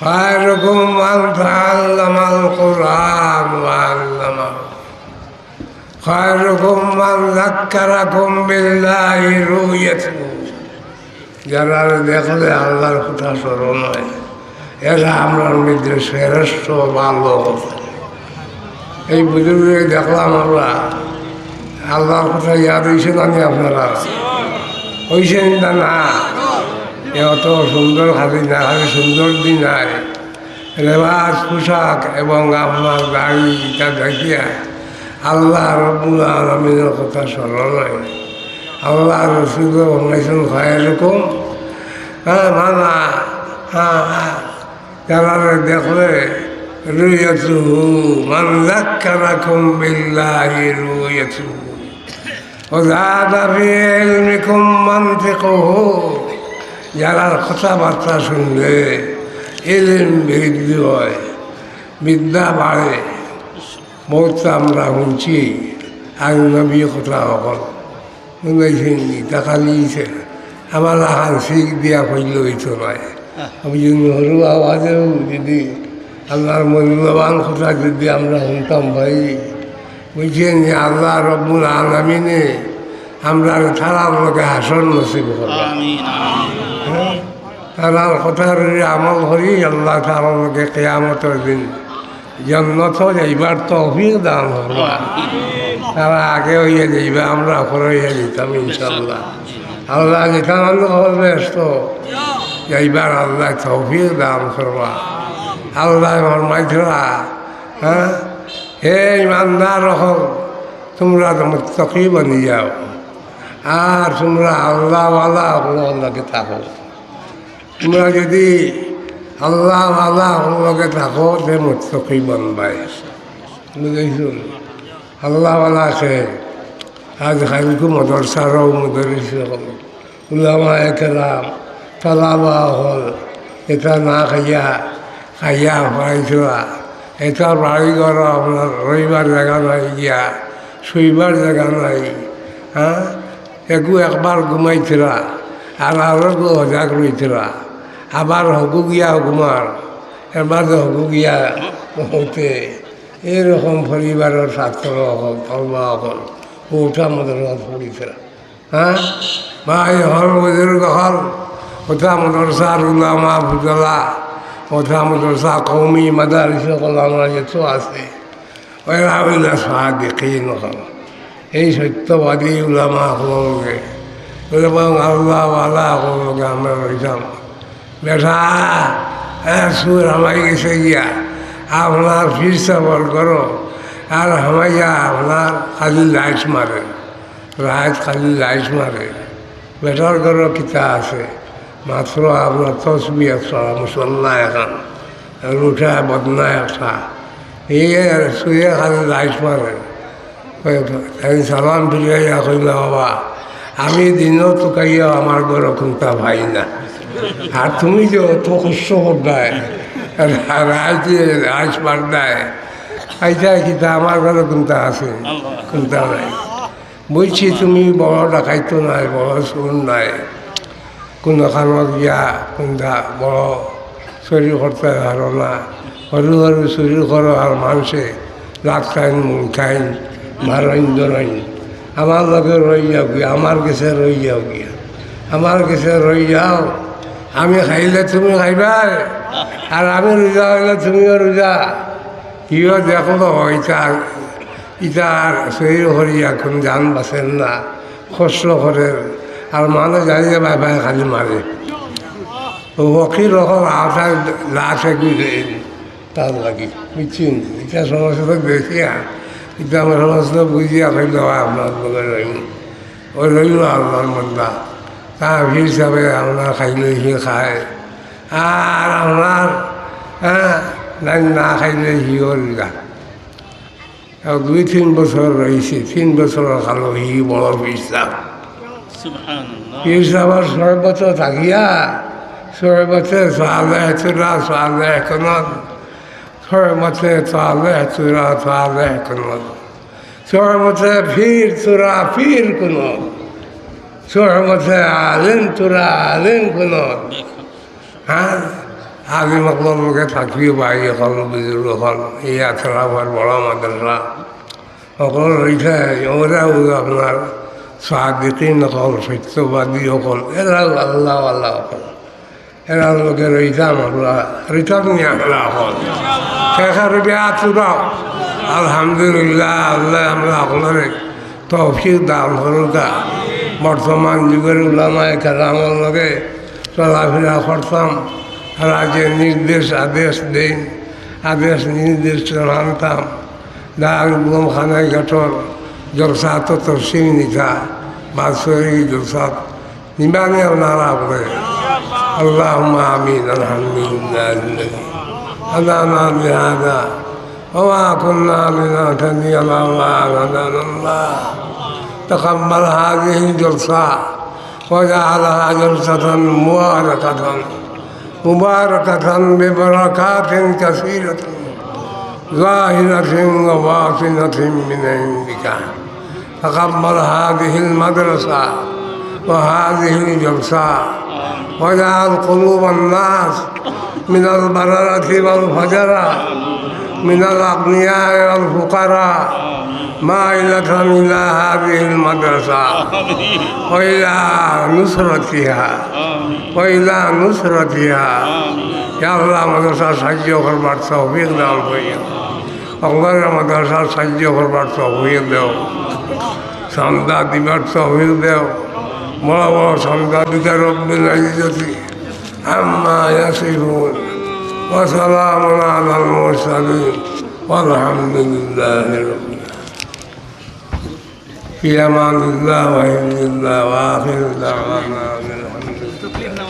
خيركم من تعلم القرآن وعلمه خيركم من ذكركم بالله رؤيته যারা দেখলে আল্লাহর কথা স্মরণ হয় এরা আমরার মধ্যে শ্রেষ্ঠ ভালো। এই বুজুর্গে দেখলাম আমরা আল্লাহর কথা ইয়াদ হয়েছেন আমি আপনারা হয়েছেন না এত সুন্দর খালি না খালি সুন্দর দিন নাই রেওয়াজ পোশাক এবং আপনার গাড়ি এটা দেখিয়া আল্লাহ রব্বুল আলামিনের কথা স্মরণ হয়। আল্লাহ রসুল বানাইছেন খায়রুকুম মানা যারা দেখলে রুইয়াতুহু মান যাক্কারাকুম বিল্লাহি রুইয়াতুহু ওয়া যাদা ফি ইলমিকুম মানতিকুহু যারা কথাবার্তা শুনলে ইলম বৃদ্ধি হয়, বিদ্যা বাড়ে। বহুত আমরা শুনছি আর নবী কথা হল শুনেছেন টাকালিছে আমার আহার শিখ দিয়া হইল হইতো নয়। আমি যদি সরু আওয়াজেও যদি আল্লাহর মূল্যবান কথা যদি আমরা শুনতাম ভাই বুঝছেন যে আল্লাহ রব্বুল আলামিনে আমরা তারার লোকে হাসন নসিব করলাম। তারার কথার আমল করি আল্লাহ তারার লোকে কিয়ামতের দিন জান্নাত যাইবার তৌফিক দান করবা। তারা আগে হইয়া যাইবা আমরা পরে হইয়া যেতাম ইনশাল্লাহ। আল্লাহ যেখান ব্যস্ত যাইবার আল্লাহ তৌফিক দান করবা। আল্লাহ ফরমাইছিলা হে ইমানদার হল তোমরা মুত্তাকি বনি যাও আর তোমরা আল্লাহওয়ালা আল্লাহকে থাকো। তোমরা যদি আল্লাহ লগে থাকো যে মুত্তাকি বনবাই বুঝেছুন। আল্লাহওয়ালা আছে আজ খাইলকু মদরসারও মদরিস হল উলামা একরাম তালাবা হল এটা না খাইয়া হরাইছোয়া এটা বাড়িঘর আপনার রইবার জায়গা নাই গিয়া শুইবার জায়গা নাই। একু একবার ঘুমাইছিলা আর আরো হজাক রইছিলা আবার হকু গিয়া ঘুমার এবার হকু গিয়া হতে এরকম পরিবারের ছাত্র হল তলবা হল ওঠা মদরসা পড়িছিল। ভাই হল বুজুর্গ হল ওঠা মদরসার উলামা ফুজলা ওঠা মদরসা কৌমি মাদারিস হল আমরা যেত আছে ওরা হইলা সাদিকিন হল এই সত্যবাদী উলামা হলকে এবং আল্লাহওয়ালা হলকে আমরা রইতাম। বেটা সুর হামাই গেছে গিয়া আপনার ফির সবল করো আর হামাইয়া আপনার খালি লাইট মারে রাত খালি লাইট মারে। বেটার ঘরও কিতা আছে মাত্র আপনার তসবি একটা মুসল্লা এখন রুঠা বদনা একটা এই শুয়ে খালি লাইট মারে। সালাম ফিরিয়া কইলা বাবা আমি দিনও টুকাইয়া আমার ঘর কোনটা ভাই না আর তুমি যে অত কষ্ট করদায় রাইতে রাইস পারদায় আইটা কিতা আমার ঘরে কোনটা আছে কোনটা নাই। বলছি তুমি বড় ডাকাইতো নাই বড় সুর নাই কোনখানত গিয়া কোনটা বড় চুরি করতে পারো না সরু সরু চুরি করো আর মানুষে লাখ খাইন মুখ খাইন মারইন দরাইন আমার লগে রই যাও গিয়া আমার কাছে রই যাও গিয়া আমার কাছে রই যাও। আমি খাইলে তুমি খাইবা আর আমি রোজা হইলে তুমিও রোজা কিও দেখো ইটা আর শরীর করি এখন জান বাঁচেন না কষ্ট করে আর মানুষ জানিয়ে ভাই ভাই খালি মারে ওকিল রকম আওতায় লাশ গুজে তার লাগি বুঝছেন। এটা সমস্ত দেখিয়া এটা আমার সমস্ত বুঝিয়া খাইল আপনার লগে রইম ওই রইল আল্লাহর মন্দা তা হিসাবে আপনার খাইলে সে খায় আর আপনার না খাইলে হিও গা 2-3 বছর রয়েছে 3 বছর খালো হি বড় পিসাব পিসাবার 6 বছর থাকিয়া 6 বছর সালে এখন 6 বছর সালে এখন 6 বছর ফির তোরা ফির কোন 6 বছর আলেন তোরা আলেন কোন আজি মকলর মুখে থাকিও পাই এখন বিজুল এখন ইয়া খেলাফার বড় মাদ্রাসা সকল রয়েছে ওরা আপনার সাদিকিন হল সত্যবাদী হল এরা আল্লাহ আল্লাহ হল এরা লোকে রয়েছে আমরা রিটার্ন নিয়ে আমরা হল শেখার বেআতুরাও আলহামদুলিল্লাহ আল্লাহ আমরা আপনার তৌফিক দান করুকা বর্তমান যুগের উলামায়ে কেরামের লগে চলাফেরা করতাম রাজে নির্দেশ আদেশ দেন আদেশ নির্দেশ মানতাম দারুল খানায় গঠর জলসা তো তফসিল নিতা বাৎসরিক জলসা নিবানে আপনারা করে আল্লাহ আমিন আলহামদুলিল্লাহ هدانا بهذا وما كنا لنهتدي لولا أن هدانا الله تقبل هذه الجلسة وجعلها جلسة مباركة ببركات كثيرة ظاهرة وباطنة من عندك تقبل هذه المدرسة وهذه الجلسة وجعل قلوب الناس من البررة والفجرة من الأغنياء والفقراء مائلة إلى هذه المدرسة وإلى نصرتها يا الله مدرسة سجّو خربات توفيق دام فيا الله مدرسة سجّو خربات توفيق دو سمدا ديبات توفيق دو مولا سمدا بك رب العزة عما يصفون وسلام على المرسلين والحمد لله رب العالمين في أمان الله وحفظ الله وآخر دعوانا الحمد لله